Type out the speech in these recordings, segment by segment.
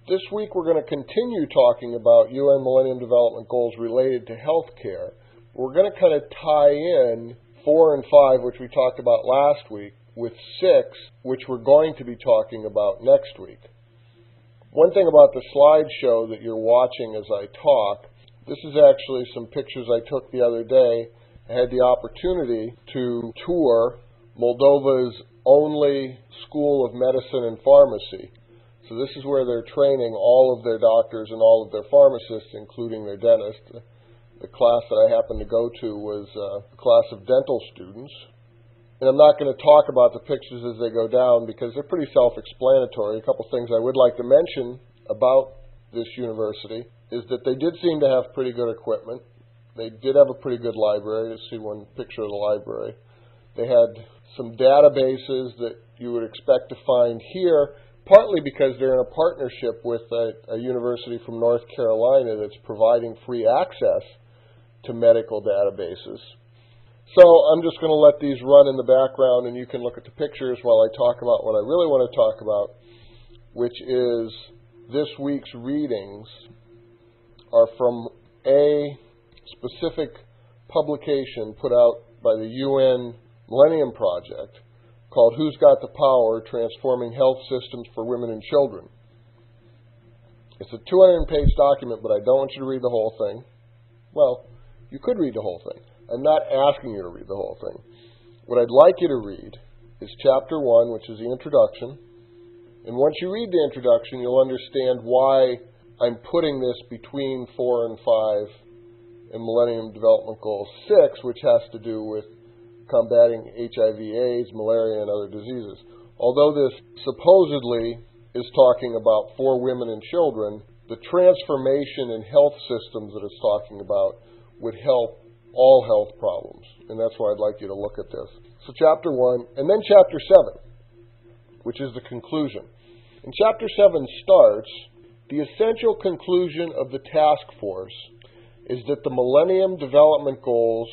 This week we're going to continue talking about UN Millennium Development Goals related to healthcare. We're going to kind of tie in 4 and 5, which we talked about last week, with 6, which we're going to be talking about next week. One thing about the slideshow that you're watching as I talk, this is actually some pictures I took the other day. I had the opportunity to tour Moldova's only school of medicine and pharmacy. So this is where they're training all of their doctors and all of their pharmacists, including their dentists. The class that I happened to go to was a class of dental students. And I'm not going to talk about the pictures as they go down because they're pretty self-explanatory. A couple things I would like to mention about this university is that they did seem to have pretty good equipment. They did have a pretty good library. You see one picture of the library. They had some databases that you would expect to find here, partly because they're in a partnership with a university from North Carolina that's providing free access to medical databases. So I'm just going to let these run in the background and you can look at the pictures while I talk about what I really want to talk about, which is this week's readings are from a specific publication put out by the UN Millennium Project called Who's Got the Power? Transforming Health Systems for Women and Children. It's a 200-page document, but I don't want you to read the whole thing. Well, you could read the whole thing. I'm not asking you to read the whole thing. What I'd like you to read is Chapter 1, which is the introduction. And once you read the introduction, you'll understand why I'm putting this between 4 and 5 in Millennium Development Goal 6, which has to do with combating HIV/AIDS, malaria, and other diseases. Although this supposedly is talking about for women and children, the transformation in health systems that it's talking about would help all health problems. And that's why I'd like you to look at this. So Chapter 1, and then Chapter 7, which is the conclusion. And Chapter 7 starts, the essential conclusion of the task force is that the Millennium Development Goals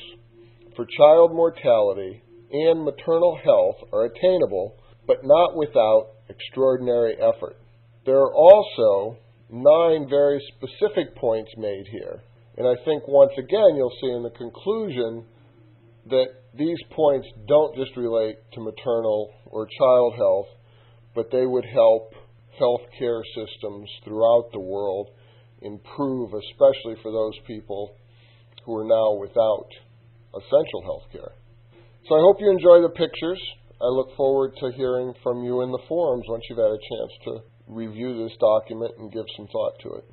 for child mortality and maternal health are attainable, but not without extraordinary effort. There are also 9 very specific points made here. And I think once again you'll see in the conclusion that these points don't just relate to maternal or child health, but they would help healthcare systems throughout the world improve, especially for those people who are now without essential health care. So I hope you enjoy the pictures. I look forward to hearing from you in the forums once you've had a chance to review this document and give some thought to it.